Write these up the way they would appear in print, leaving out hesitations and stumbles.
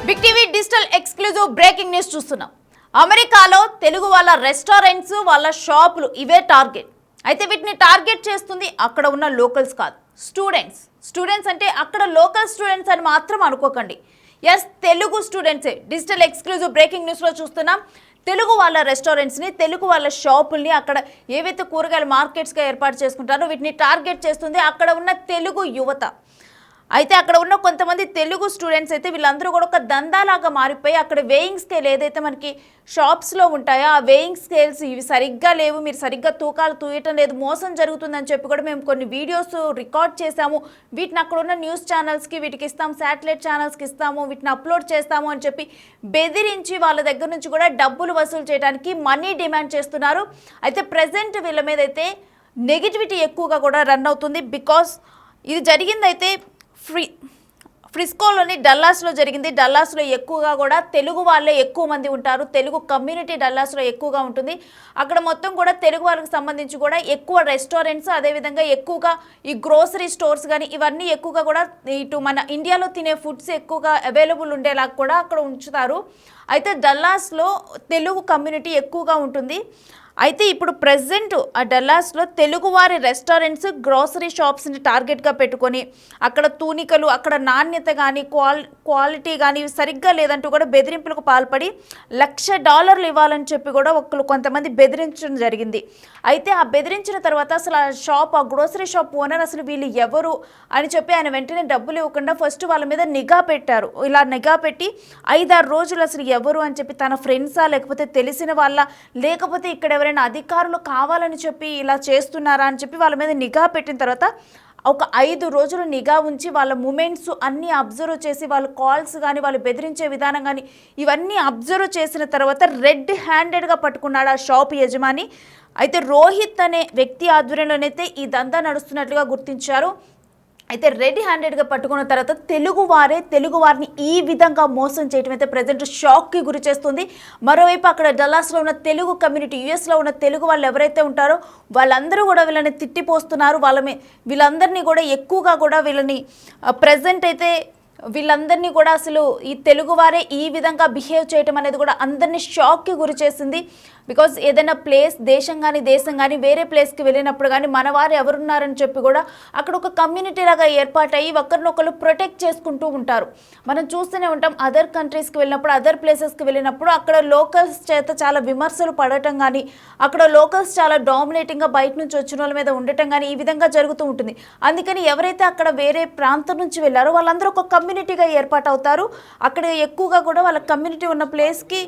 Big TV digital exclusive breaking news చూస్తున్నాం. అమెరికాలో తెలుగు వాళ్ళ రెస్టారెంట్స్ వాళ్ళ షాపులు ఇవే టార్గెట్. అయితే వీటిని టార్గెట్ చేస్తుంది అక్కడ ఉన్న లోకల్స్ కాదు, స్టూడెంట్స్ అంటే అక్కడ లోకల్ స్టూడెంట్స్ అని మాత్రం అనుకోకండి. ఎస్, తెలుగు స్టూడెంట్సే. డిజిటల్ ఎక్స్క్లూజివ్ బ్రేకింగ్ న్యూస్లో చూస్తున్నాం. తెలుగు వాళ్ళ రెస్టారెంట్స్ని, తెలుగు వాళ్ళ షాపుల్ని, అక్కడ ఏవైతే కూరగాయల మార్కెట్స్గా ఏర్పాటు చేసుకుంటారో వీటిని టార్గెట్ చేస్తుంది అక్కడ ఉన్న తెలుగు యువత. అయితే అక్కడ ఉన్న కొంతమంది తెలుగు స్టూడెంట్స్ అయితే వీళ్ళందరూ కూడా ఒక దందాలాగా మారిపోయి అక్కడ వేయింగ్ స్కేల్ ఏదైతే మనకి షాప్స్లో ఉంటాయో ఆ వేయింగ్ స్కేల్స్ ఇవి సరిగ్గా లేవు, మీరు సరిగ్గా తూకాలు తూయటం లేదు, మోసం జరుగుతుందని చెప్పి కూడా మేము కొన్ని వీడియోస్ రికార్డ్ చేసాము, వీటిని అక్కడ ఉన్న న్యూస్ ఛానల్స్కి వీటికి ఇస్తాం, శాటిలైట్ ఛానల్స్కి ఇస్తాము, వీటిని అప్లోడ్ చేస్తాము అని చెప్పి బెదిరించి వాళ్ళ దగ్గర నుంచి కూడా డబ్బులు వసూలు చేయడానికి మనీ డిమాండ్ చేస్తున్నారు. అయితే ప్రజెంట్ వీళ్ళ మీద అయితే నెగిటివిటీ ఎక్కువగా కూడా రన్ అవుతుంది. బికాస్ ఇది జరిగిందైతే ఫ్రిస్కోలోని డల్లాస్లో జరిగింది. డల్లాస్లో ఎక్కువగా కూడా తెలుగు వాళ్ళే ఎక్కువ మంది ఉంటారు. తెలుగు కమ్యూనిటీ డల్లాస్లో ఎక్కువగా ఉంటుంది. అక్కడ మొత్తం కూడా తెలుగు వాళ్ళకి సంబంధించి కూడా ఎక్కువ రెస్టారెంట్స్, అదేవిధంగా ఎక్కువగా ఈ గ్రోసరీ స్టోర్స్ కానీ ఇవన్నీ ఎక్కువగా కూడా ఇటు మన ఇండియాలో తినే ఫుడ్స్ ఎక్కువగా అవైలబుల్ ఉండేలాగా కూడా అక్కడ ఉంచుతారు. అయితే డల్లాస్లో తెలుగు కమ్యూనిటీ ఎక్కువగా ఉంటుంది. అయితే ఇప్పుడు ప్రెసెంట్ ఆ డల్లాస్లో తెలుగువారి రెస్టారెంట్స్, గ్రోసరీ షాప్స్ని టార్గెట్గా పెట్టుకొని అక్కడ తూనికలు, అక్కడ నాణ్యత కానీ క్వాలిటీ కానీ సరిగ్గా లేదంటూ కూడా బెదిరింపులకు పాల్పడి $1,00,000 ఇవ్వాలని చెప్పి కూడా కొంతమంది బెదిరించడం జరిగింది. అయితే ఆ బెదిరించిన తర్వాత అసలు ఆ గ్రోసరీ షాప్ ఓనర్ అసలు వీళ్ళు ఎవరు అని చెప్పి ఆయన వెంటనే డబ్బులు ఇవ్వకుండా ఫస్ట్ వాళ్ళ మీద నిఘా పెట్టారు. ఇలా నిఘా పెట్టి 5-6 రోజులు అసలు ఎవరు అని చెప్పి తన ఫ్రెండ్సా లేకపోతే తెలిసిన వాళ్ళ లేకపోతే ఇక్కడ ఎవరైనా అధికారులు కావాలని చెప్పి ఇలా చేస్తున్నారా అని చెప్పి వాళ్ళ మీద నిఘా పెట్టిన తర్వాత ఒక 5 రోజులు నిఘా ఉంచి వాళ్ళ మూమెంట్స్ అన్నీ అబ్జర్వ్ చేసి వాళ్ళ కాల్స్ కానీ వాళ్ళు బెదిరించే విధానం కానీ ఇవన్నీ అబ్జర్వ్ చేసిన తర్వాత రెడ్ హ్యాండెడ్గా పట్టుకున్నాడు ఆ షాప్ యజమాని. అయితే రోహిత్ అనే వ్యక్తి ఆధ్వర్యంలోనైతే ఈ దందా నడుస్తున్నట్లుగా గుర్తించారు. అయితే రెడ్ హ్యాండెడ్గా పట్టుకున్న తర్వాత తెలుగు వారిని ఈ విధంగా మోసం చేయడం అయితే ప్రజెంట్ షాక్కి గురి చేస్తుంది. మరోవైపు అక్కడ డల్లాస్లో ఉన్న తెలుగు కమ్యూనిటీ, యూఎస్లో ఉన్న తెలుగు వాళ్ళు ఎవరైతే ఉంటారో వాళ్ళందరూ కూడా వీళ్ళని తిట్టిపోస్తున్నారు. వీళ్ళందరినీ కూడా ఎక్కువగా కూడా వీళ్ళని ప్రజెంట్ అయితే వీళ్ళందరినీ కూడా అసలు ఈ తెలుగువారే ఈ విధంగా బిహేవ్ చేయటం అనేది కూడా అందరినీ షాక్కి గురి చేసింది. బికాజ్ ఏదైనా ప్లేస్, దేశం కానీ వేరే ప్లేస్కి వెళ్ళినప్పుడు కానీ మన వారు ఎవరున్నారని చెప్పి కూడా అక్కడ ఒక కమ్యూనిటీ లాగా ఏర్పాటయ్యి ఒకరినొకరు ప్రొటెక్ట్ చేసుకుంటూ ఉంటారు. మనం చూస్తూనే ఉంటాం అదర్ కంట్రీస్కి వెళ్ళినప్పుడు, అదర్ ప్లేసెస్కి వెళ్ళినప్పుడు అక్కడ లోకల్స్ చేత చాలా విమర్శలు పడటం కానీ, అక్కడ లోకల్స్ చాలా డామినేటింగ్గా బయట నుంచి వచ్చిన వాళ్ళ మీద ఉండటం కానీ ఈ విధంగా జరుగుతూ ఉంటుంది. అందుకని ఎవరైతే అక్కడ వేరే ప్రాంతం నుంచి వెళ్ళారో వాళ్ళందరూ ఒక కమ్యూనిటీగా ఏర్పాటు అవుతారు. అక్కడ ఎక్కువగా కూడా వాళ్ళ కమ్యూనిటీ ఉన్న ప్లేస్కి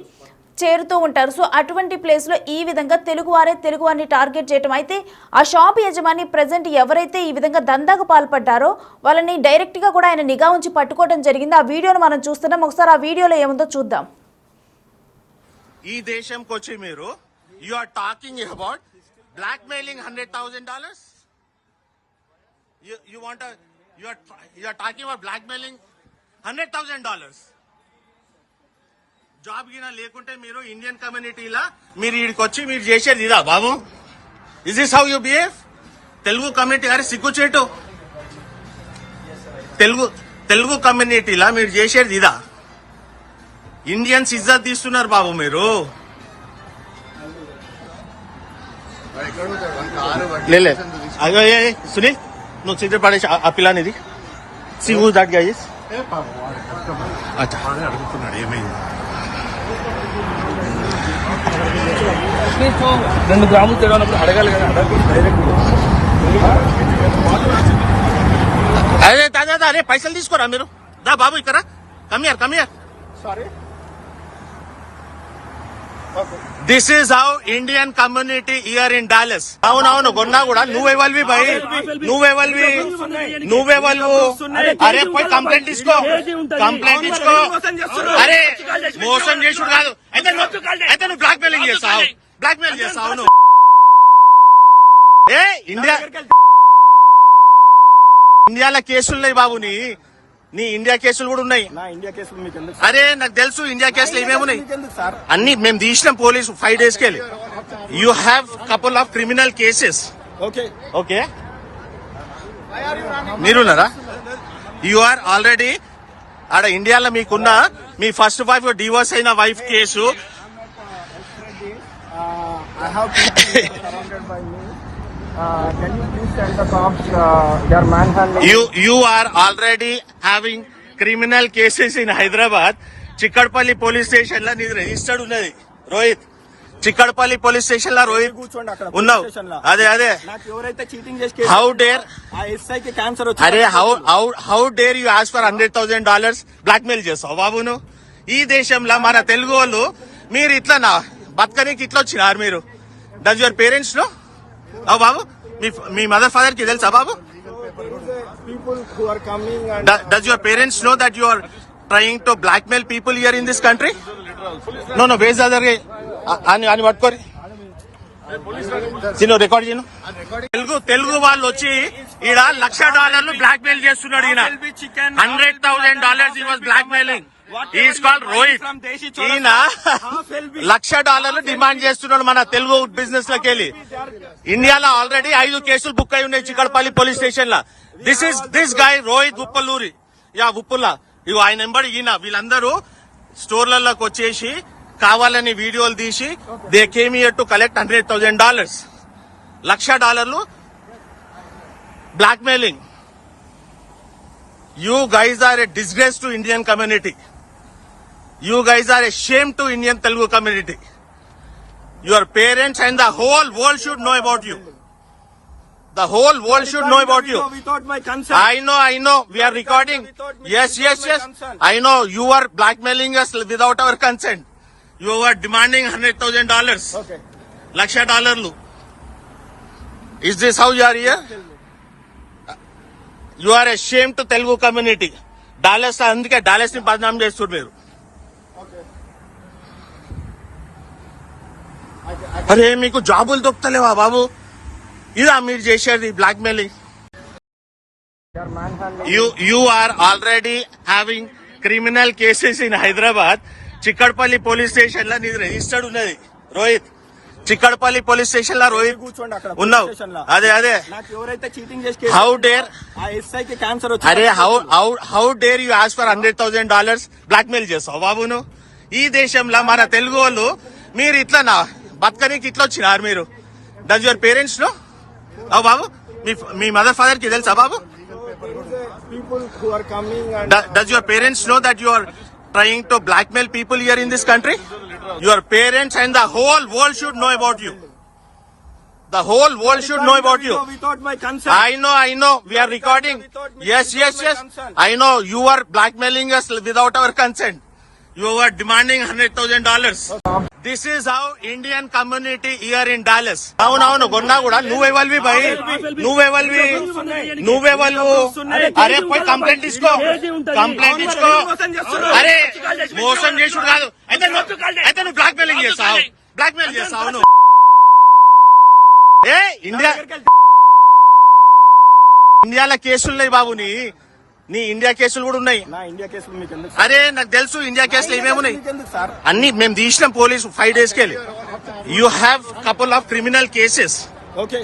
చేరుతూ ఉంటారు. సో అటువంటి ప్లేస్లో ఈ విధంగా తెలుగువారిని టార్గెట్ చేయటం. అయితే ఆ షాప్ యజమాని ప్రజెంట్ ఎవరైతే ఈ విధంగా దందాకు పాల్పడ్డారో వాళ్ళని డైరెక్ట్గా కూడా ఆయన నిఘా ఉంచి పట్టుకోవడం జరిగింది. ఆ వీడియోను మనం చూస్తున్నాం. ఒకసారి ఆ వీడియోలో ఏముందో చూద్దాం. ఈ దేశంకి వచ్చి మీరు you are talking about blackmailing $100,000. You are talking about blackmailing $100,000. Job గినా లేకుంటే మీరు ఇండియన్ కమ్యూనిటీలా మీరు ఇక్కడికి వచ్చి మీరు చేసేది ఇదా బాబు? Is this how you behave? Telugu community గారి సిగ్గుచేటు. తెలుగు కమ్యూనిటీలా మీరు చేసేది ఇదా? ఇండియన్స్ ఇజ్జత్ తీస్తున్నారు బాబు మీరు. లే అయ్యో సునీల్, నువ్వు సిగరెట్ పడేసి ఆ పిల్లనిది సింగు దాట్ గాయస్ అడుగుతున్నాడు ఏమైంది. 2 గ్రాములు తేడానప్పుడు అడగాలి కదా, అదే దాదా అరే పైసలు తీసుకోరా మీరు. దా బాబు ఇక్కడ come here. Sorry, this is how Indian community year in Dallas. అవునవును కొన్నా కూడా నువ్వెవల్వి భయ్, నువ్వెవల్వు. అరే పోయి కంప్లైంట్ ఇచ్చుకో. అరే మోసం చేసుడు కాదు, అయితే నువ్వు బ్లాక్ మెయిల్ చేస్తావు నువ్వు. ఏ ఇండియాలో కేసులున్నాయి బాబు, నీ ఇండియా కేసులు కూడా ఉన్నాయి. అరే నాకు తెలుసు ఇండియా కేసులు ఏమేమున్నాయి అన్ని మేము తీసినాం పోలీసు 5 days కి వెళ్ళి. You have couple of criminal cases. Okay మీరున్నారా? యు ఆర్ ఆల్రెడీ ఆడ ఇండియాలో మీకున్న మీ ఫస్ట్ వైఫ్ డివోర్స్ అయిన wife case I have people surrounded by me. Can you please tell the cops they are manhandling? you are already having criminal cases in Hyderabad. Chikkadpally police station లో నీది registered ఉన్నది Rohit. Chikkadpally police station లో రోహిత్ కూర్చోండి అక్కడ ఉన్నావు. police station లో. అదే నాకు ఎవరైతే చీటింగ్ చేసి హౌ డేర్ ఆ ఎస్ఐ కి క్యాన్సర్ అరే how dare you ask for $100,000 blackmail చేస్తావు బాబును. ఈ దేశంలో మన తెలుగు వాళ్ళు మీరు ఇట్లా బతకనికి ఇట్లా వచ్చినారు మీరు. Does your parents know? బాబు మీ మదర్ ఫాదర్ కి తెలుసా బాబు? people who are coming and Does your parents know that you are trying to blackmail people here in this country? No, where's the other guy? అని పట్టుకోరి చిన్న record చేయను. తెలుగు వాళ్ళు వచ్చి ఈడ $1,00,000 బ్లాక్ మెయిల్ చేస్తున్నాడు. ఈయన $100,000 he was blackmailing. He is called Rohit. ఈయన $1,00,000 demand చేస్తున్నాడు మన తెలుగు బిజినెస్ లకి వెళ్ళి. ఇండియాలో ఆల్రెడీ 5 కేసులు బుక్ అయి ఉన్నాయి చిక్కడపల్లి పోలీస్ స్టేషన్ లో. దిస్ గాయ్ రోహిత్ ఉప్పల్లూరి ఉప్పుల్లా ఇవి ఆయన నెంబర్. ఈయన వీళ్ళందరూ స్టోర్లలోకి వచ్చేసి కావాలని వీడియోలు తీసి they came here to collect $100,000 $1,00,000 blackmailing. You guys are a disgrace to Indian community. You guys are a shame to Indian Telugu community. Your parents and the whole world should know about you. The whole world should know about you. without my consent. I know. We are recording. Yes. I know you are blackmailing us without our consent. You are demanding $100,000. Okay. $1,00,000. Is this how you are here? You are a shame to Telugu community. Dollars అందుకే dollars ని బదనాం చేస్తున్నారు మీరు. అరే మీకు జాబులు దొరుకుతలేవా బాబు? ఇదా మీరు చేసేది blackmailing. They are manhandling. You are already having criminal cases in Hyderabad. Chikkadpally police station లో నీది రిజిస్టర్డ్ ఉన్నది రోహిత్. చిక్కడపల్లి పోలీస్ స్టేషన్ లో రోహిత్ కూర్చోండి అక్కడ ఉన్నావు. police station లో. అదే నాకు ఎవరైతే చీటింగ్ చేసి హౌ డేర్ ఆ ఎస్ఐ కి క్యాన్సర్ అరే how dare you ask for $100,000 blackmail చేస్తావు బాబును. ఈ దేశంలో మన తెలుగు వాళ్ళు మీరు ఇట్లా బతకనికి ఇట్లా వచ్చినారు మీరు. Does your parents know? బాబు మీ మదర్ ఫాదర్ కి తెలుసా బాబు? people who are coming and Does your parents know that you are trying to blackmail people here in this country? Your parents and the whole world should know about you. The whole world should know about you. without my consent. I know. We are recording. Yes. I know you are blackmailing us without our consent. You are demanding $100,000. This is how Indian community here in Dallas. అవును కొన్నా కూడా నువ్వెవల్వి భయ్, నువ్వెవల్వు. అరే పోయి complaint ఇచ్చుకో. అరే మోసం చేసుడు కాదు అయితే నువ్వు బ్లాక్ మెయిలింగ్ చేస్తావు నువ్వు. ఏ ఇండియాలో కేసులున్నాయి బాబు. నీ ఇండియా కేసులు కూడా ఉన్నాయి. నా ఇండియా కేసులు మీకు ఎందుకు అరే నాకు తెలుసు ఇండియా కేసులు ఏమేమున్నాయి. ఎందుకు సార్? అన్ని మేము తీసినాం పోలీసు 5 days కెళ్ళి. You have couple of criminal cases. Okay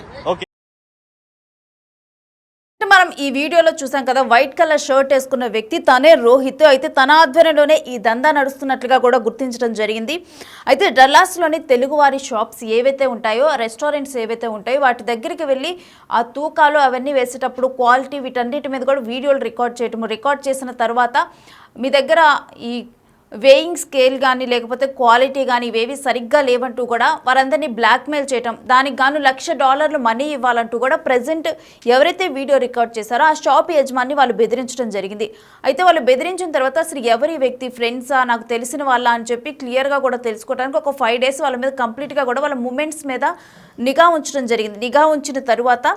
మనం ఈ వీడియోలో చూసాం కదా, వైట్ కలర్ షర్ట్ వేసుకున్న వ్యక్తి తనే రోహిత్. అయితే తన ఆధ్వర్యంలోనే ఈ దందా నడుస్తున్నట్లుగా కూడా గుర్తించడం జరిగింది. అయితే డల్లాస్లోని తెలుగువారి షాప్స్ ఏవైతే ఉంటాయో, రెస్టారెంట్స్ ఏవైతే ఉంటాయో వాటి దగ్గరికి వెళ్ళి ఆ తూకాలు అవన్నీ వేసేటప్పుడు క్వాలిటీ వీటన్నిటి మీద కూడా వీడియోలు రికార్డ్ చేసిన తర్వాత మీ దగ్గర ఈ వేయింగ్ స్కేల్ కానీ లేకపోతే క్వాలిటీ కానీ ఇవేవి సరిగ్గా లేవంటూ కూడా వారందరినీ బ్లాక్మెయిల్ చేయటం, దానికి గాను $1,00,000 మనీ ఇవ్వాలంటూ కూడా ప్రజెంట్ ఎవరైతే వీడియో రికార్డ్ చేశారో ఆ షాప్ యజమాని వాళ్ళు బెదిరించడం జరిగింది. అయితే వాళ్ళు బెదిరించిన తర్వాత అసలు ఎవరి వ్యక్తి, ఫ్రెండ్సా, నాకు తెలిసిన వాళ్ళ అని చెప్పి క్లియర్గా కూడా తెలుసుకోవడానికి ఒక 5 days వాళ్ళ మీద కంప్లీట్గా కూడా వాళ్ళ మూమెంట్స్ మీద నిఘా ఉంచడం జరిగింది. నిఘా ఉంచిన తరువాత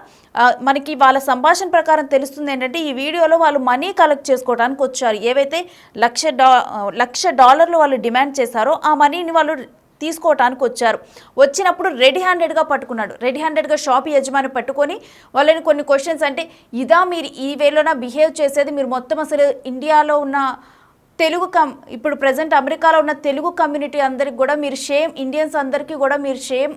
మనకి వాళ్ళ సంభాషణ ప్రకారం తెలుస్తుంది ఏంటంటే ఈ వీడియోలో వాళ్ళు మనీ కలెక్ట్ చేసుకోవడానికి వచ్చారు. ఏవైతే $1,00,000 వాళ్ళు డిమాండ్ చేశారో ఆ మనీని వాళ్ళు తీసుకోవటానికి వచ్చారు. వచ్చినప్పుడు రెడీ హ్యాండెడ్గా పట్టుకున్నాడు. రెడీ హ్యాండెడ్గా షాప్ యజమాని పట్టుకొని వాళ్ళని కొన్ని క్వశ్చన్స్, అంటే ఇదా మీరు ఈ వేలోనా బిహేవ్ చేసేది, మీరు మొత్తం అసలు ఇండియాలో ఉన్న ఇప్పుడు ప్రజెంట్ అమెరికాలో ఉన్న తెలుగు కమ్యూనిటీ అందరికి కూడా మీరు షేమ్, ఇండియన్స్ అందరికీ కూడా మీరు షేమ్,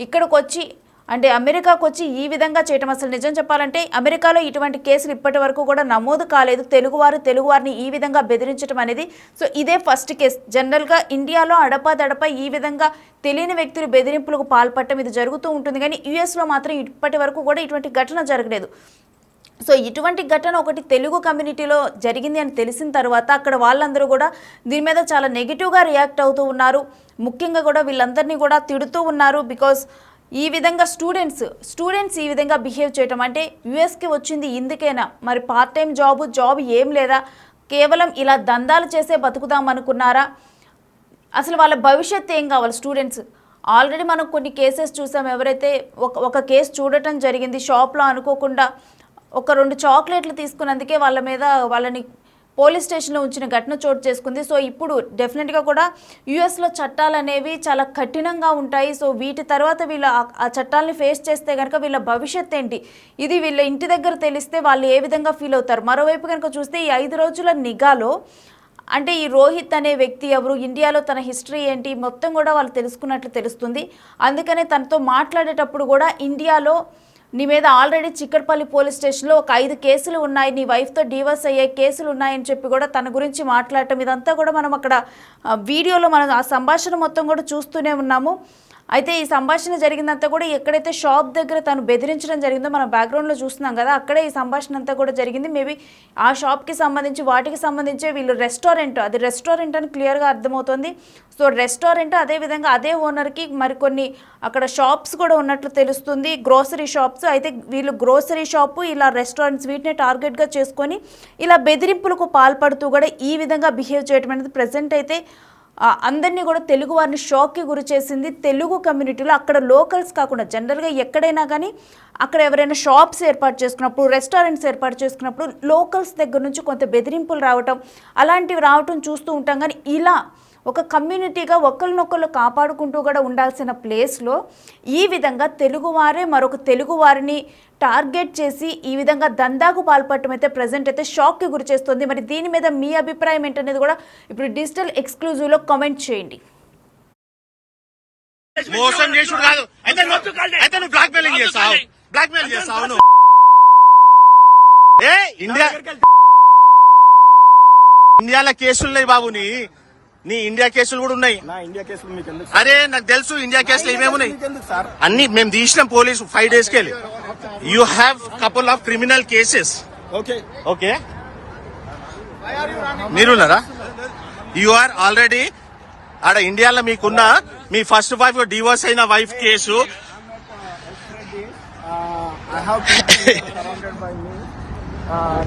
ఇక్కడికి వచ్చి అంటే అమెరికాకు వచ్చి ఈ విధంగా చేయటం అసలు నిజం చెప్పాలంటే అమెరికాలో ఇటువంటి కేసులు ఇప్పటి వరకు కూడా నమోదు కాలేదు. తెలుగువారిని ఈ విధంగా బెదిరించడం అనేది సో ఇదే ఫస్ట్ కేసు. జనరల్గా ఇండియాలో అడపాదడప ఈ విధంగా తెలియని వ్యక్తులు బెదిరింపులకు పాల్పడటం ఇది జరుగుతూ ఉంటుంది, కానీ యూఎస్లో మాత్రం ఇప్పటి వరకు కూడా ఇటువంటి ఘటన జరగలేదు. సో ఇటువంటి ఘటన ఒకటి తెలుగు కమ్యూనిటీలో జరిగింది అని తెలిసిన తర్వాత అక్కడ వాళ్ళందరూ కూడా దీని మీద చాలా నెగిటివ్గా రియాక్ట్ అవుతూ ఉన్నారు. ముఖ్యంగా కూడా వీళ్ళందరినీ కూడా తిడుతూ ఉన్నారు. బికాస్ ఈ విధంగా స్టూడెంట్స్ ఈ విధంగా బిహేవ్ చేయటం అంటే యూఎస్కి వచ్చింది ఇందుకేనా, మరి పార్ట్ టైం జాబ్ ఏం లేదా, కేవలం ఇలా దందాలు చేసే బతుకుదాం అనుకున్నారా, అసలు వాళ్ళ భవిష్యత్తు ఏం కావాలి స్టూడెంట్స్. ఆల్రెడీ మనం కొన్ని కేసెస్ చూసాం. ఎవరైతే ఒక కేసు చూడటం జరిగింది, షాప్లో అనుకోకుండా ఒక 2 చాక్లెట్లు తీసుకున్నందుకే వాళ్ళని పోలీస్ స్టేషన్లో ఉంచిన ఘటన చోటు చేసుకుంది. సో ఇప్పుడు డెఫినెట్గా కూడా యూఎస్లో చట్టాలు అనేవి చాలా కఠినంగా ఉంటాయి. సో వీటి తర్వాత వీళ్ళ ఆ చట్టాలని ఫేస్ చేస్తే కనుక వీళ్ళ భవిష్యత్ ఏంటి, ఇది వీళ్ళ ఇంటి దగ్గర తెలిస్తే వాళ్ళు ఏ విధంగా ఫీల్ అవుతారు. మరోవైపు కనుక చూస్తే ఈ 5 రోజుల నిఘాలో అంటే ఈ రోహిత్ అనే వ్యక్తి ఎవరు, ఇండియాలో తన హిస్టరీ ఏంటి మొత్తం కూడా వాళ్ళు తెలుసుకున్నట్లు తెలుస్తుంది. అందుకనే తనతో మాట్లాడేటప్పుడు కూడా ఇండియాలో నీ మీద ఆల్రెడీ చిక్కడపల్లి పోలీస్ స్టేషన్లో ఒక 5 కేసులు ఉన్నాయి, నీ వైఫ్తో డివోర్స్ అయ్యే కేసులు ఉన్నాయని చెప్పి కూడా తన గురించి మాట్లాడటం ఇదంతా కూడా మనం అక్కడ వీడియోలో మనం ఆ సంభాషణ మొత్తం కూడా చూస్తూనే ఉన్నాము. అయితే ఈ సంభాషణ జరిగిందంతా కూడా ఎక్కడైతే షాప్ దగ్గర తను బెదిరించడం జరిగిందో మనం బ్యాక్గ్రౌండ్లో చూస్తున్నాం కదా, అక్కడే ఈ సంభాషణ అంతా కూడా జరిగింది. మేబీ ఆ షాప్కి సంబంధించి వాటికి సంబంధించి వీళ్ళు రెస్టారెంట్ అని క్లియర్గా అర్థమవుతుంది. సో రెస్టారెంట్ అదేవిధంగా అదే ఓనర్కి మరికొన్ని అక్కడ షాప్స్ కూడా ఉన్నట్లు తెలుస్తుంది, గ్రోసరీ షాప్స్. అయితే వీళ్ళు గ్రోసరీ షాపు ఇలా రెస్టారెంట్స్ వీటిని టార్గెట్గా చేసుకొని ఇలా బెదిరింపులకు పాల్పడుతూ కూడా ఈ విధంగా బిహేవ్ చేయడం అనేది ప్రజెంట్ అయితే అందరినీ కూడా తెలుగు వారిని షాక్కి గురి చేసింది. తెలుగు కమ్యూనిటీలో అక్కడ లోకల్స్ కాకుండా జనరల్గా ఎక్కడైనా కానీ అక్కడ ఎవరైనా షాప్స్ ఏర్పాటు చేసుకున్నప్పుడు, రెస్టారెంట్స్ ఏర్పాటు చేసుకున్నప్పుడు లోకల్స్ దగ్గర నుంచి కొంత బెదిరింపులు రావటం అలాంటివి రావటం చూస్తూ ఉంటాం. కానీ ఇలా ఒక కమ్యూనిటీగా ఒకరినొకరు కాపాడుకుంటూ కూడా ఉండాల్సిన ప్లేస్లో ఈ విధంగా తెలుగువారే మరొక తెలుగువారిని టార్గెట్ చేసి ఈ విధంగా దందాకు పాల్పడటం అయితే ప్రజెంట్ అయితే షాక్కి గురి చేస్తుంది. మరి దీని మీద మీ అభిప్రాయం ఏంటనేది కూడా ఇప్పుడు డిజిటల్ ఎక్స్క్లూజివ్లో కామెంట్ చేయండి. మోసం చేసుడు కాదు, అయితే నువ్వు బ్లాక్మెయిలింగ్ చేస్తావు నువ్వు. ఏ ఇండియాలో కేసులున్నాయి బాబు, నీ ఇండియా కేసులు కూడా ఉన్నాయి. అరే నాకు తెలుసు ఇండియా కేసులు ఏమేమున్నాయి అన్ని మేము తీసినాం పోలీసు 5 days కి వెళ్ళి. You have couple of criminal cases. Okay మీరున్నారా? యు ఆర్ ఆల్రెడీ ఆడ ఇండియాలో మీకున్న మీ ఫస్ట్ వైఫ్ డివోర్స్ అయిన wife case.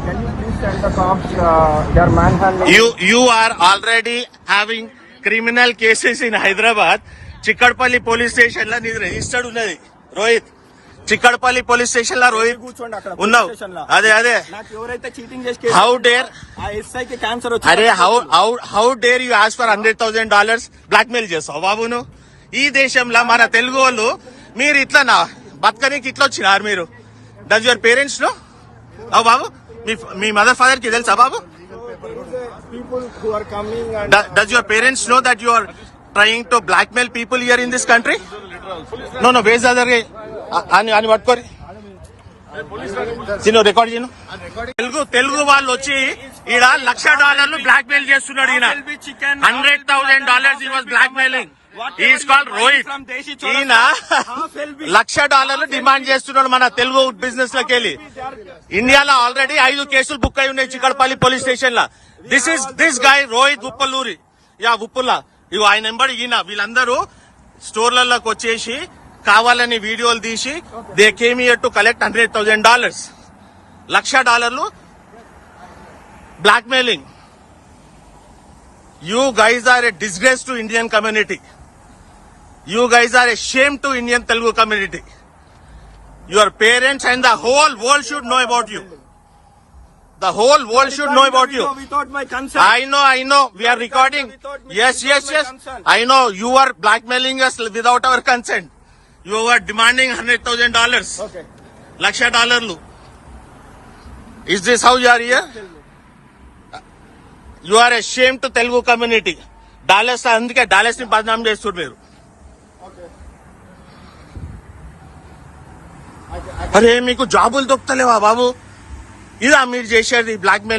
Can you please tell the cops they are manhandling? You are already having criminal cases in Hyderabad. Chikkadpally police station లో నీది registered ఉన్నది Rohit. Chikkadpally police station లో రోహిత్ ఉన్నావు. అదే ఎవరైతే చీటింగ్ చేసి హౌ డేర్ ఎస్ఐకి క్యాన్సర్ అరే how dare you ask for $100,000 blackmail చేస్తావు బాబును. ఈ దేశంలో మన తెలుగు వాళ్ళు మీరు ఇట్లా నా బతకనికి ఇట్లా వచ్చినారు మీరు. Does your parents know? అవు బాబు మీ మదర్ ఫాదర్ కి తెలుసా బాబు? Does your parents know that you are trying to blackmail people here in this country? No, where's the other guy? అని పట్టుకోరి చిన్న రికార్డ్ చేయను. తెలుగు వాళ్ళు వచ్చి ఈడ $1,00,000 బ్లాక్ మెయిల్ చేస్తున్నాడు. ఈయన $100,000 he was blackmailing. He is called Rohit. ఈయన $1,00,000 డిమాండ్ చేస్తున్నాడు మన తెలుగు బిజినెస్ లకి వెళ్ళి. ఇండియాలో ఆల్రెడీ 5 కేసులు బుక్ అయి ఉన్నాయి చిక్కడపల్లి పోలీస్ స్టేషన్ లా. దిస్ గాయ్ రోహిత్ ఉప్పల్లూరి ఉప్పుల్లా ఇవి ఆయన నెంబర్. ఈయన వీళ్ళందరూ స్టోర్లలోకి వచ్చేసి కావాలని వీడియోలు తీసి they came here to collect $100,000 $1,00,000 blackmailing. You guys are a disgrace to Indian community. You guys are a shame to Indian Telugu community. Your parents and the whole world should know about you. The whole world should know about you. Without my consent. I know. We are recording. Yes. I know you are blackmailing us without our consent. You are demanding $100,000. Okay. $1,00,000. Is this how you are here? You are a shame to Telugu community. అందుకే dollars ని బదనాం చేస్తున్నారు మీరు. అరే మీకు జాబులు దొరుకుతలేవా బాబు? ఇదా మీరు చేసేది బ్లాక్ మెయిల్?